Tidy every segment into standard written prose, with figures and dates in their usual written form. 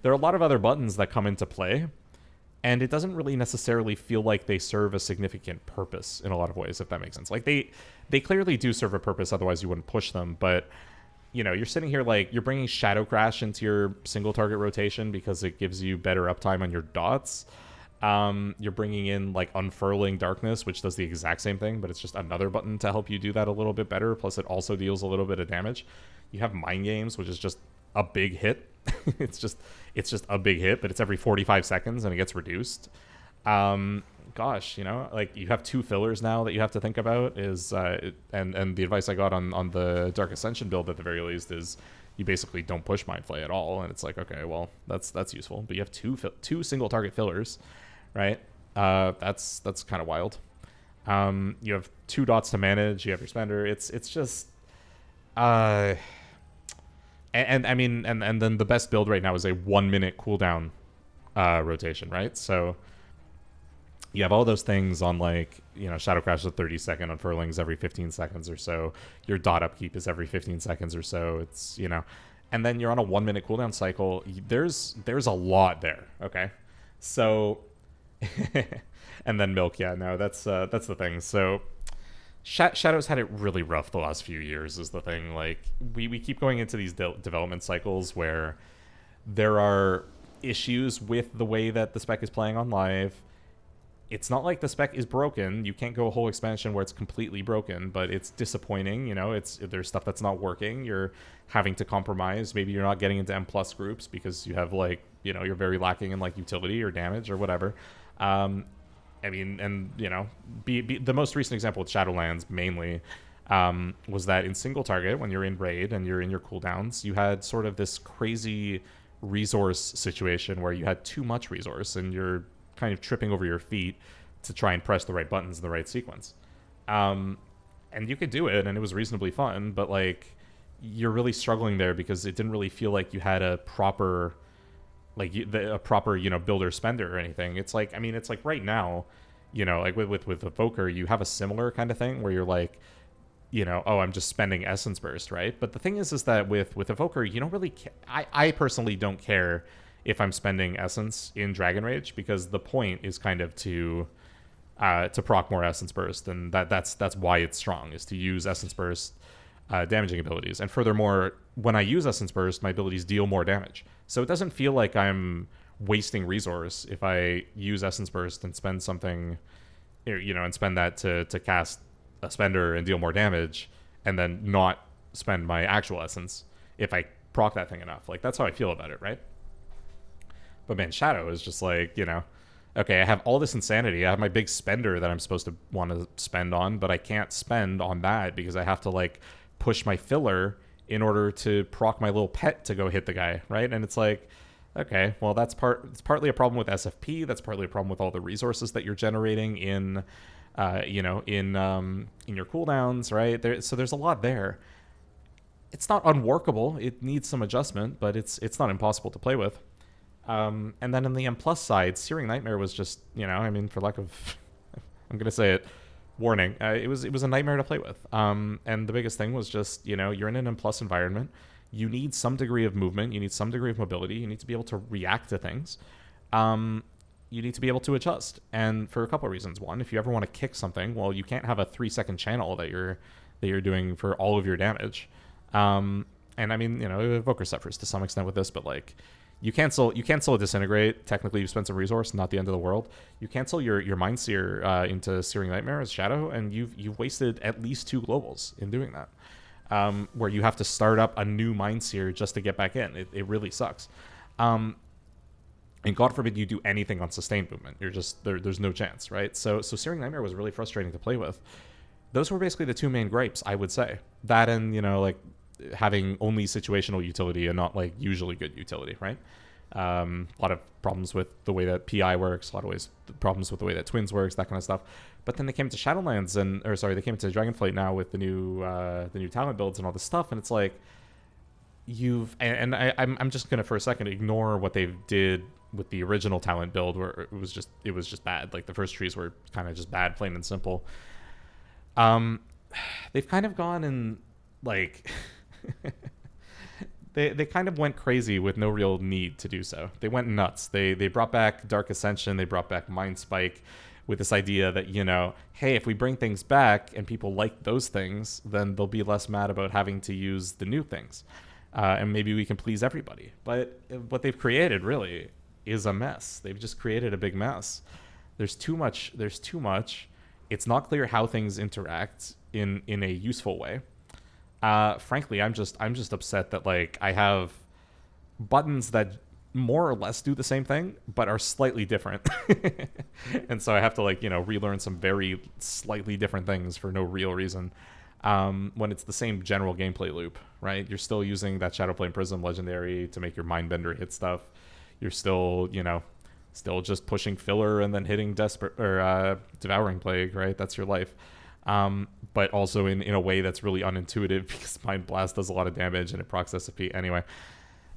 there are a lot of other buttons that come into play, and it doesn't really necessarily feel like they serve a significant purpose in a lot of ways, if that makes sense. Like they clearly do serve a purpose, otherwise you wouldn't push them. But you're sitting here like you're bringing Shadow Crash into your single target rotation because it gives you better uptime on your dots. You're bringing in like Unfurling Darkness, which does the exact same thing, but it's just another button to help you do that a little bit better. Plus, it also deals a little bit of damage. You have Mind Games, which is just a big hit. it's just a big hit, but it's every 45 seconds and it gets reduced. Gosh, like you have two fillers now that you have to think about. And the advice I got on the Dark Ascension build at the very least is you basically don't push Mind Flay at all, and it's like, okay, well that's useful, but you have two single target fillers, right? That's kind of wild. You have two dots to manage. You have your spender. It's just and I mean, and then the best build right now is a 1 minute cooldown rotation, right? So you have all those things on like, Shadow Crash is 30-second, Unfurlings every 15 seconds or so. Your dot upkeep is every 15 seconds or so. It's, and then you're on a 1 minute cooldown cycle. There's a lot there. Okay. So, and then Milk. Yeah, no, that's the thing. So Shadow's had it really rough the last few years is the thing. Like we keep going into these development cycles where there are issues with the way that the spec is playing on live. It's not like the spec is broken. You can't go a whole expansion where it's completely broken, but it's disappointing. There's stuff that's not working. You're having to compromise. Maybe you're not getting into M plus groups because you have like, you're very lacking in like utility or damage or whatever. I mean, and the most recent example with Shadowlands mainly was that in single target, when you're in raid and you're in your cooldowns, you had sort of this crazy resource situation where you had too much resource and you're kind of tripping over your feet to try and press the right buttons in the right sequence. And you could do it, and it was reasonably fun, but like you're really struggling there because it didn't really feel like you had a proper builder spender or anything. It's like, I mean, it's like right now, like with Evoker, you have a similar kind of thing where you're like, oh, I'm just spending Essence Burst, right? But the thing is that with Evoker, you don't really I personally don't care if I'm spending Essence in Dragon Rage, because the point is kind of to proc more Essence Burst, and that's why it's strong, is to use Essence Burst damaging abilities. And furthermore, when I use Essence Burst, my abilities deal more damage. So it doesn't feel like I'm wasting resource if I use Essence Burst and spend something, and spend that to cast a spender and deal more damage, and then not spend my actual Essence if I proc that thing enough. Like, that's how I feel about it, right? But man, Shadow is just like, okay, I have all this insanity. I have my big spender that I'm supposed to want to spend on, but I can't spend on that because I have to like push my filler in order to proc my little pet to go hit the guy, right? And it's like, okay, well, it's partly a problem with SFP. That's partly a problem with all the resources that you're generating in your cooldowns, right? So there's a lot there. It's not unworkable. It needs some adjustment, but it's not impossible to play with. And then in the M plus side, Searing Nightmare was just, I mean, for lack of, I'm gonna say it, warning, it was a nightmare to play with. And the biggest thing was just, you're in an M plus environment. You need some degree of movement. You need some degree of mobility. You need to be able to react to things. You need to be able to adjust. And for a couple of reasons. One, if you ever want to kick something, well, you can't have a 3-second channel that you're doing for all of your damage. And I mean, Evoker suffers to some extent with this, but like, you cancel a Disintegrate. Technically, you spent some resource, not the end of the world. You cancel your Mind Seer into Searing Nightmare as Shadow, and you've wasted at least 2 globals in doing that. Where you have to start up a new Mind Seer just to get back in. It really sucks. And God forbid you do anything on sustained movement. You're just there's no chance, right? So Searing Nightmare was really frustrating to play with. Those were basically the 2 main gripes, I would say. That and like having only situational utility and not like usually good utility, right? A lot of problems with the way that PI works, a lot of problems with the way that Twins works, that kind of stuff. But then they came to Shadowlands they came to Dragonflight now with the new talent builds and all this stuff, and it's like I'm just gonna for a second ignore what they did with the original talent build, where it was just bad. Like the first trees were kind of just bad, plain and simple. They've kind of gone and like they kind of went crazy with no real need to do so. They went nuts. They brought back Dark Ascension. They brought back Mind Spike with this idea that, hey, if we bring things back and people like those things, then they'll be less mad about having to use the new things. And maybe we can please everybody. But what they've created really is a mess. They've just created a big mess. There's too much. It's not clear how things interact in a useful way. Frankly, I'm just upset that like I have buttons that more or less do the same thing but are slightly different. And so I have to relearn some very slightly different things for no real reason, when it's the same general gameplay loop, right? You're still using that Shadowflame Prism legendary to make your Mindbender hit stuff. You're still still just pushing filler and then hitting Devouring Plague, right? That's your life. But also in a way that's really unintuitive because Mind Blast does a lot of damage and it procs SFP anyway.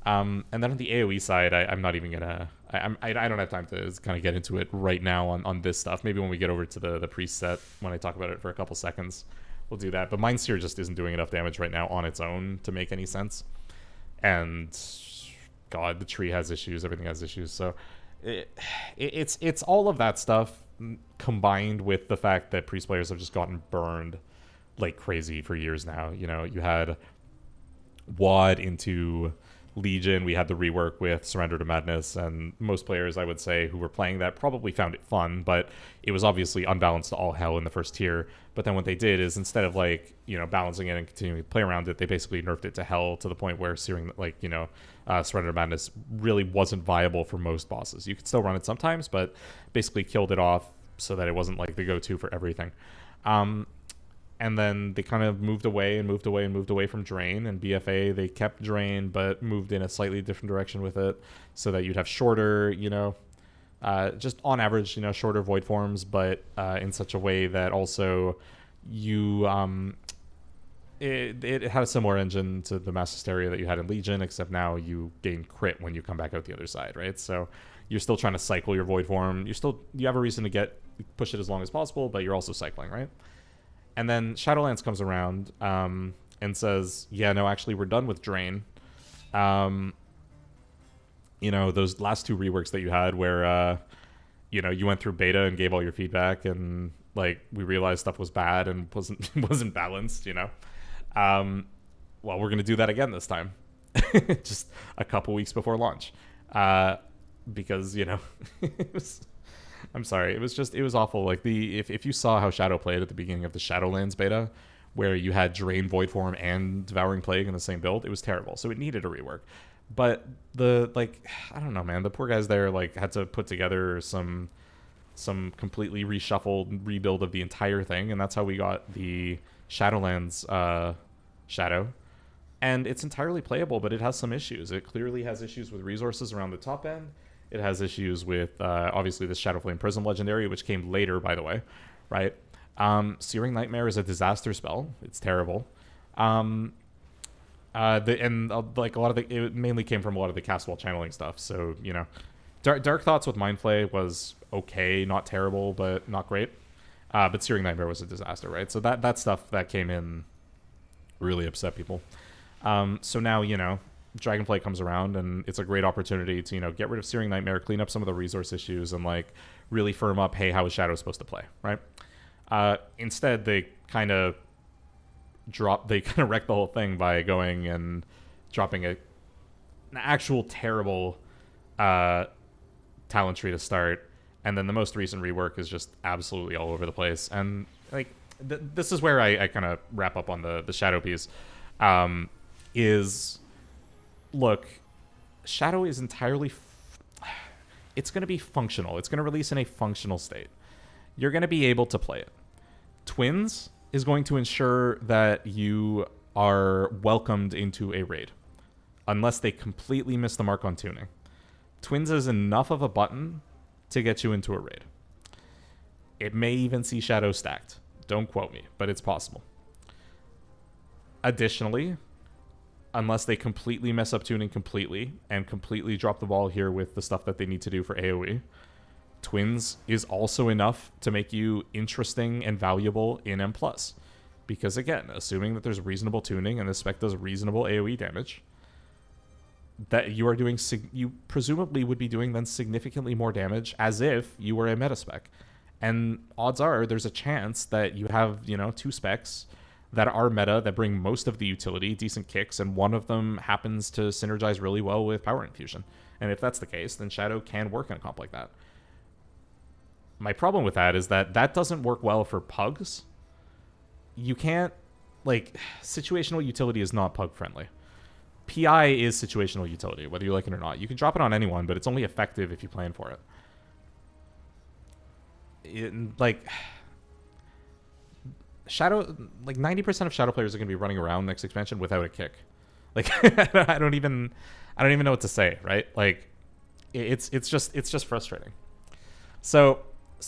And then on the AoE side, I'm not even gonna. I don't have time to kind of get into it right now on this stuff. Maybe when we get over to the preset, when I talk about it for a couple seconds, we'll do that. But Mind Seer just isn't doing enough damage right now on its own to make any sense. And God, the tree has issues. Everything has issues. So it's all of that stuff combined with the fact that Priest players have just gotten burned like crazy for years now. You had WoD into Legion, we had the rework with Surrender to Madness, and most players, I would say, who were playing that probably found it fun, but it was obviously unbalanced to all hell in the first tier. But then what they did is instead of balancing it and continuing to play around it, they basically nerfed it to hell to the point where Surrender to Madness really wasn't viable for most bosses. You could still run it sometimes, but basically killed it off so that it wasn't like the go-to for everything. And then they kind of moved away from Drain, and BFA, they kept Drain, but moved in a slightly different direction with it so that you'd have shorter, just on average, shorter void forms, but in such a way that also you, it had a similar engine to the Mass Hysteria that you had in Legion, except now you gain crit when you come back out the other side, right? So you're still trying to cycle your void form. You have a reason to push it as long as possible, but you're also cycling, right? And then Shadowlands comes around and says, yeah, no, actually, we're done with Drain. Those last two reworks that you had where, you went through beta and gave all your feedback and, we realized stuff was bad and wasn't balanced, well, we're going to do that again this time. Just a couple weeks before launch. Because, I'm sorry. It was awful. Like if you saw how Shadow played at the beginning of the Shadowlands beta, where you had Drain, Void Form, and Devouring Plague in the same build, it was terrible. So it needed a rework. But I don't know, man. The poor guys there had to put together some completely reshuffled rebuild of the entire thing, and that's how we got the Shadowlands Shadow. And it's entirely playable, but it has some issues. It clearly has issues with resources around the top end. It has issues with, obviously, the Shadowflame Prism legendary, which came later, by the way, right? Searing Nightmare is a disaster spell. It's terrible. A lot of it mainly came from a lot of the cast while channeling stuff. So, Dark Thoughts with Mindflay was okay, not terrible, but not great. But Searing Nightmare was a disaster, right? So that stuff that came in really upset people. So now, Dragonflight comes around, and it's a great opportunity to, get rid of Searing Nightmare, clean up some of the resource issues, and, really firm up, hey, how is Shadow supposed to play, right? Instead, they kind of wreck the whole thing by going and dropping an actual terrible talent tree to start, and then the most recent rework is just absolutely all over the place. And, this is where I kind of wrap up on the Shadow piece, look, Shadow is entirely... it's going to be functional. It's going to release in a functional state. You're going to be able to play it. Twins is going to ensure that you are welcomed into a raid, unless they completely miss the mark on tuning. Twins is enough of a button to get you into a raid. It may even see Shadow stacked. Don't quote me, but it's possible. Additionally, unless they completely mess up tuning completely and completely drop the ball here with the stuff that they need to do for AoE, Twins is also enough to make you interesting and valuable in M+. Because again, assuming that there's reasonable tuning and the spec does reasonable AoE damage, that you are doing, you presumably would be doing then significantly more damage as if you were a meta spec. And odds are there's a chance that you have, two specs that are meta that bring most of the utility, decent kicks, and one of them happens to synergize really well with Power Infusion. And if that's the case, then Shadow can work in a comp like that. My problem with that is that that doesn't work well for pugs. You can't, situational utility is not pug friendly. PI is situational utility, whether you like it or not. You can drop it on anyone, but it's only effective if you plan for it. Shadow, 90% of Shadow players are going to be running around next expansion without a kick. I don't even know what to say, right? It's just frustrating. So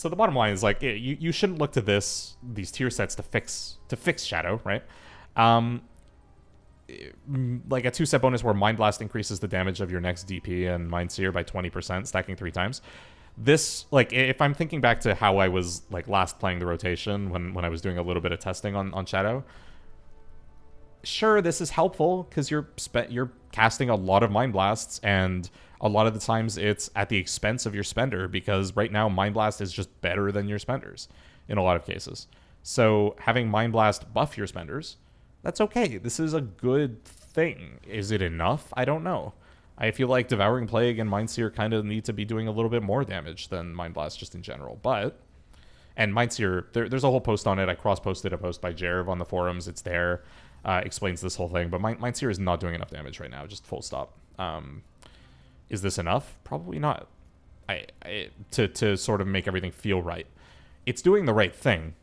the bottom line is you shouldn't look to these tier sets to fix Shadow, right? A 2-set bonus where Mind Blast increases the damage of your next DP and Mind Seer by 20%, stacking 3 times. This, if I'm thinking back to how I was, last playing the rotation when I was doing a little bit of testing on Shadow, sure, this is helpful because you're casting a lot of Mind Blasts, and a lot of the times it's at the expense of your spender, because right now Mind Blast is just better than your spenders in a lot of cases. So having Mind Blast buff your spenders, that's okay. This is a good thing. Is it enough? I don't know. I feel like Devouring Plague and Mindseer kind of need to be doing a little bit more damage than Mind Blast just in general. And Mindseer, there's a whole post on it. I cross-posted a post by Jerv on the forums. It's there. Explains this whole thing. But Mindseer is not doing enough damage right now, just full stop. Is this enough? Probably not. To sort of make everything feel right. It's doing the right thing.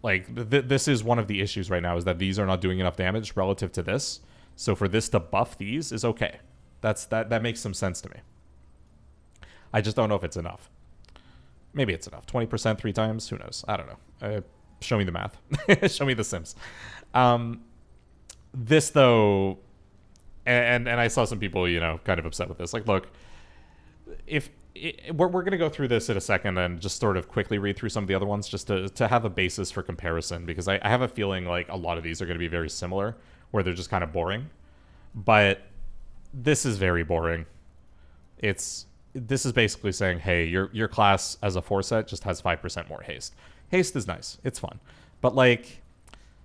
This is one of the issues right now, is that these are not doing enough damage relative to this. So for this to buff these is okay. That makes some sense to me. I just don't know if it's enough. Maybe it's enough. 20% 3 times? Who knows? I don't know. Show me the math. Show me the Sims. This, though... And I saw some people, kind of upset with this. Look, we're going to go through this in a second and just sort of quickly read through some of the other ones just to have a basis for comparison, because I have a feeling a lot of these are going to be very similar, where they're just kind of boring. But this is very boring. This is basically saying, hey, your class as a 4-set just has 5% more haste. Haste is nice. It's fun. But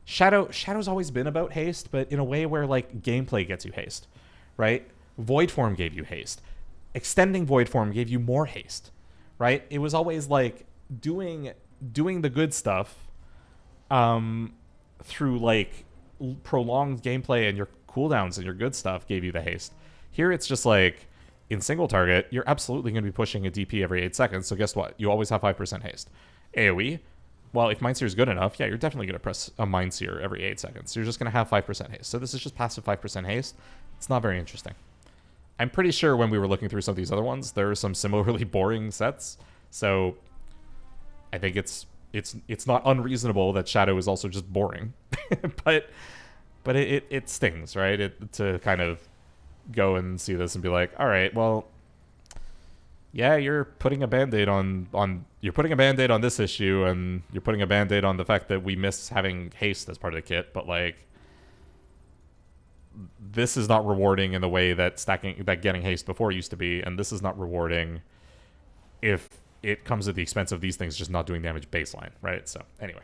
Shadow's always been about haste, but in a way where gameplay gets you haste, right? Void Form gave you haste. Extending Void Form gave you more haste, right? It was always doing the good stuff through prolonged gameplay, and your cooldowns and your good stuff gave you the haste. Here it's just in single target, you're absolutely going to be pushing a DP every 8 seconds, so guess what? You always have 5% haste. AoE, well, if Mindseer is good enough, yeah, you're definitely going to press a Mindseer every 8 seconds. You're just going to have 5% haste. So this is just passive 5% haste. It's not very interesting. I'm pretty sure when we were looking through some of these other ones, there are some similarly boring sets. So I think it's not unreasonable that Shadow is also just boring. but it stings, right? To kind of go and see this and be like, all right, well, yeah, you're putting a band-aid on this issue, and you're putting a band-aid on the fact that we miss having haste as part of the kit, but this is not rewarding in the way that getting haste before used to be, and this is not rewarding if it comes at the expense of these things just not doing damage baseline, right? So anyway,